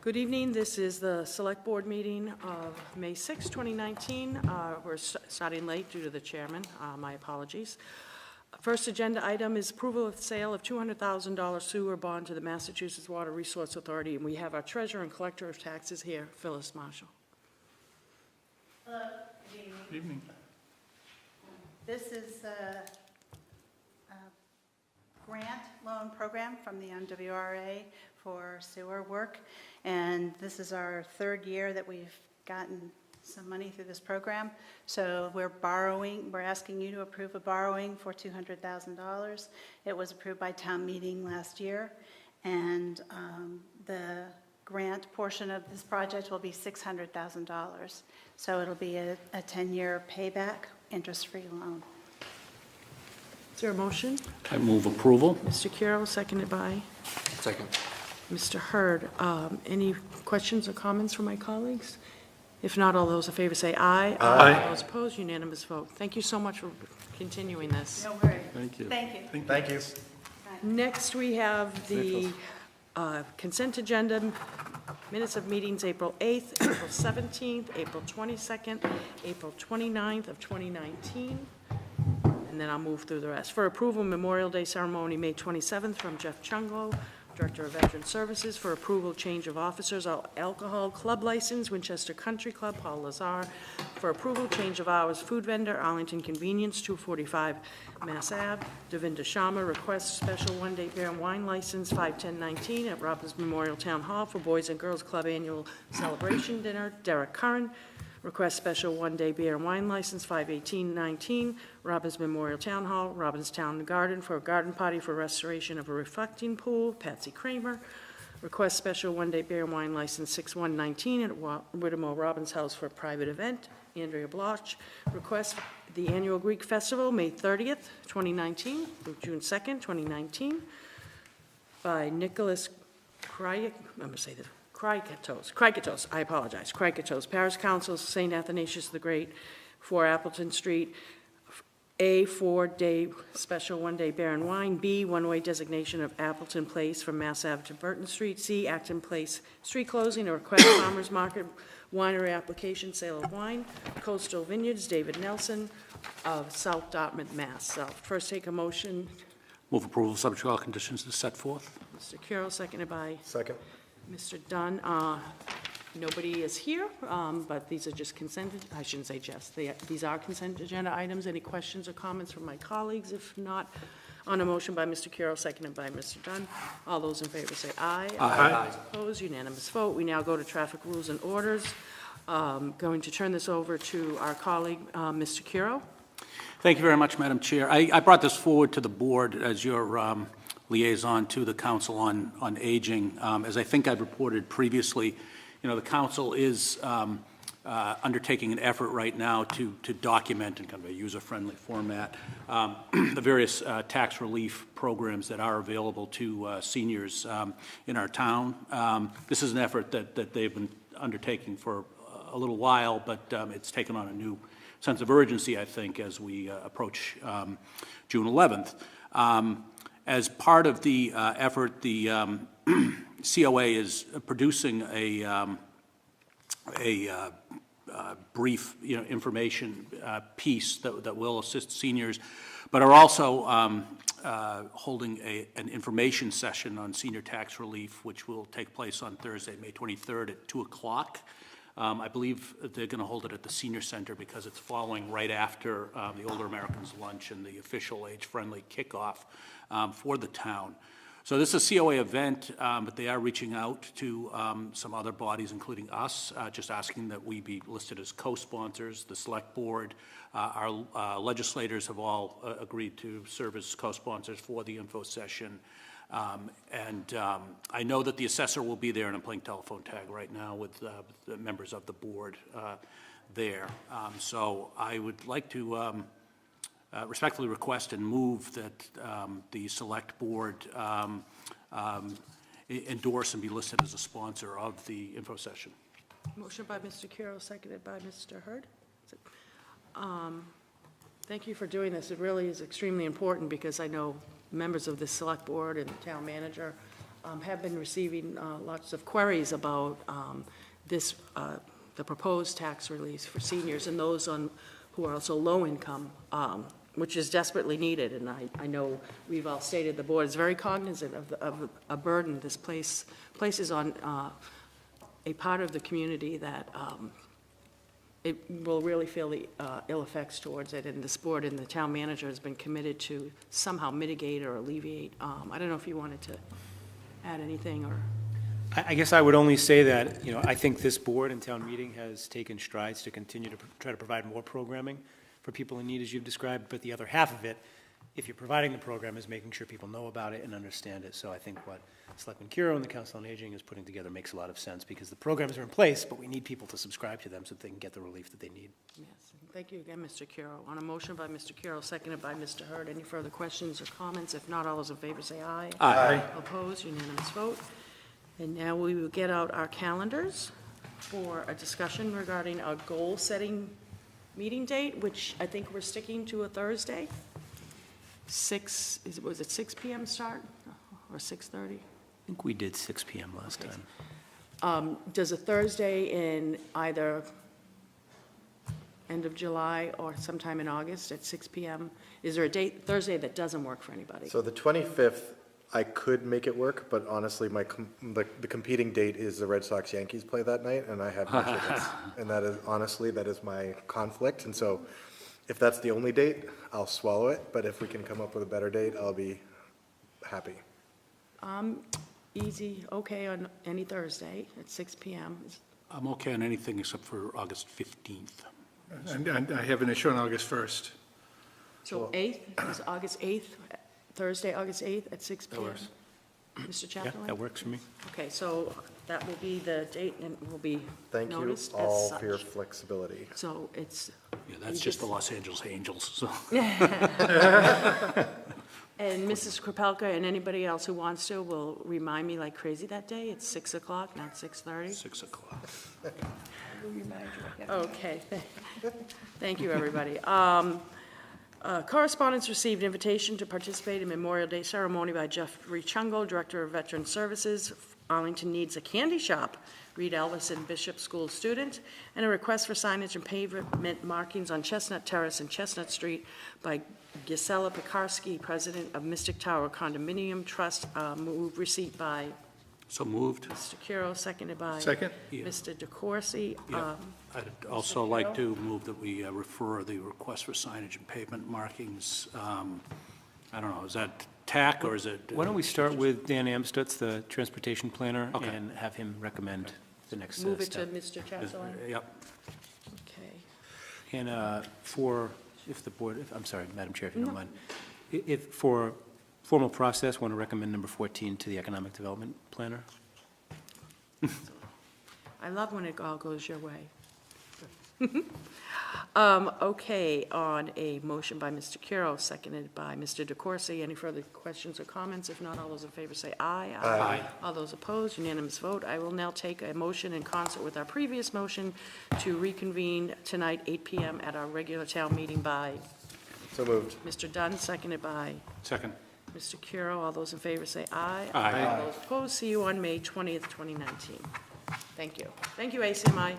Good evening. This is the Select Board meeting of May 6, 2019. We're starting late due to the chairman. My apologies. First agenda item is approval of sale of $200,000 sewer bond to the Massachusetts Water Resource Authority, and we have our treasurer and collector of taxes here, Phyllis Marshall. Hello. Good evening. Good evening. This is a grant loan program from the MWRA for sewer work, and this is our third year that we've gotten some money through this program. So we're asking you to approve a borrowing for $200,000. It was approved by town meeting last year, and the grant portion of this project will be $600,000. So it'll be a 10-year payback, interest-free loan. Is there a motion? I move approval. Mr. Carroll, seconded by Second. Mr. Hurd. Any questions or comments from my colleagues? If not, all those in favor say aye. Aye. Those opposed, unanimous vote. Thank you so much for continuing this. No worries. Thank you. Thank you. Thank you. Next, we have the consent agenda, minutes of meetings April 8th, April 17th, April 22nd, April 29th of 2019, and then I'll move through the rest. For approval, Memorial Day ceremony, May 27th, from Jeff Chunglo, Director of Veteran Services. For approval, change of officers, alcohol club license, Winchester Country Club, Paul Lazar. For approval, change of hours, food vendor, Arlington Convenience, 245 Mass Ave. Devinda Sharma requests special one-day beer and wine license, 51019 at Robbins Memorial Town Hall for Boys and Girls Club annual celebration dinner. Derek Curran requests special one-day beer and wine license, 51819 Robbins Memorial Town Hall, Robbins Town Garden for a garden party for restoration of a reflecting pool. Patsy Kramer requests special one-day beer and wine license, 6119 at Whittemore Robbins House for a private event. Andrea Bloch requests the annual Greek Festival, May 30th, 2019 through June 2nd, 2019 by Nicholas Krikatos, I apologize, Krikatos, Parish Council, St. Athanasius the Great, 4 Appleton Street. A, 4-day special one-day beer and wine. B, one-way designation of Appleton Place from Mass Ave to Burton Street. C, Acton Place street closing, a request farmers market, winery application, sale of wine. Coastal Vineyards, David Nelson of South Dartmouth, Mass. So first take a motion. Move approval subject to all conditions as set forth. Mr. Carroll, seconded by Second. Mr. Dunn. Nobody is here, but these are just consent, I shouldn't say just, these are consent agenda items. Any questions or comments from my colleagues? If not, on a motion by Mr. Carroll, seconded by Mr. Dunn. All those in favor say aye. Aye. Opposed, unanimous vote. We now go to traffic rules and orders. Going to turn this over to our colleague, Mr. Carroll. Thank you very much, Madam Chair. I brought this forward to the board as your liaison to the Council on Aging. As I think I've reported previously, the council is undertaking an effort right now to document in kind of a user-friendly format the various tax relief programs that are available to seniors in our town. This is an effort that they've been undertaking for a little while, but it's taken on a new sense of urgency, I think, as we approach June 11th. As part of the effort, the COA is producing a brief, information piece that will assist seniors, but are also holding an information session on senior tax relief, which will take place on Thursday, May 23rd at 2 o'clock. I believe they're going to hold it at the Senior Center because it's following right after the Older Americans Lunch and the official age-friendly kickoff for the town. So this is a COA event, but they are reaching out to some other bodies, including us, just asking that we be listed as co-sponsors. The Select Board, our legislators have all agreed to serve as co-sponsors for the info session. I know that the assessor will be there, and I'm playing telephone tag right now with the members of the board there. So I would like to respectfully request and move that the Select Board endorse and be listed as a sponsor of the info session. Motion by Mr. Carroll, seconded by Mr. Hurd. Thank you for doing this. It really is extremely important because I know members of the Select Board and the town manager have been receiving lots of queries about this, the proposed tax release for seniors and those who are also low income, which is desperately needed. And I know we've all stated the board is very cognizant of a burden this places on a part of the community that it will really feel the ill effects towards it. And this board and the town manager has been committed to somehow mitigate or alleviate. I don't know if you wanted to add anything or. I guess I would only say that, I think this board and town meeting has taken strides to continue to try to provide more programming for people in need, as you've described, but the other half of it, if you're providing the program, is making sure people know about it and understand it. So I think what Selectman Curo and the Council on Aging is putting together makes a lot of sense, because the programs are in place, but we need people to subscribe to them so that they can get the relief that they need. Yes, thank you again, Mr. Curo. On a motion by Mr. Curo, seconded by Mr. Hurd. Any further questions or comments? If not, all those in favor say aye. Aye. Opposed, unanimous vote. And now we will get out our calendars for a discussion regarding our goal-setting meeting date, which I think we're sticking to a Thursday. Was it 6 p.m. start or 6:30? I think we did 6 p.m. last time. Does a Thursday in either end of July or sometime in August at 6 p.m., is there a date, Thursday, that doesn't work for anybody? So the 25th, I could make it work, but honestly, the competing date is the Red Sox Yankees play that night, and I have no tickets. And that is, honestly, that is my conflict. And so if that's the only date, I'll swallow it. But if we can come up with a better date, I'll be happy. Easy, okay on any Thursday at 6 p.m. I'm okay on anything except for August 15th. And I have an issue on August 1st. So 8th, is August 8th, Thursday, August 8th at 6 p.m.? works. Mr. Yeah, Chaplin? that works for me. Okay, so that will be the date and will be Thank you noticed as all such. for your flexibility. So it's, Yeah, that's just the Los Angeles Angels, so. and Mrs. Kropelka and anybody else who wants to will remind me like crazy that day. It's 6 o'clock, not 6:30. 6 o'clock. Okay, thank you, everybody. Correspondence received invitation to participate in Memorial Day ceremony by Jeffrey Chungo, Director of Veteran Services. Arlington needs a candy shop. Reed Ellison, Bishop School student, and a request for signage and pavement markings on Chestnut Terrace and Chestnut Street by Gisela Pekarsky, President of Mystic Tower Condominium Trust. Move receipt by So moved. Mr. Curo, seconded by Second? Yeah. Mr. DeCoursey. Yeah. I'd also like to move that we refer the request for signage and pavement markings. I don't know, is that TAC or is it? Why don't we start with Dan Amstutz, the transportation planner, Okay. and have him recommend the next Move it to step. Mr. Chaplin. Yep. Okay. And if the board, I'm sorry, Madam Chair, if you don't mind. If for formal process, want to recommend number 14 to the Economic Development Planner? I love when it all goes your way. Okay, on a motion by Mr. Curo, seconded by Mr. DeCoursey. Any further questions or comments? If not, all those in favor say aye. Aye. All those opposed, unanimous vote. I will now take a motion in concert with our previous motion to reconvene tonight, 8 p.m. at our regular town meeting by So moved. Mr. Dunn, seconded by Second. Mr. Curo. All those in favor say aye. Aye. All those opposed, see you on May 20th, 2019. Thank you. Thank you, ACMi.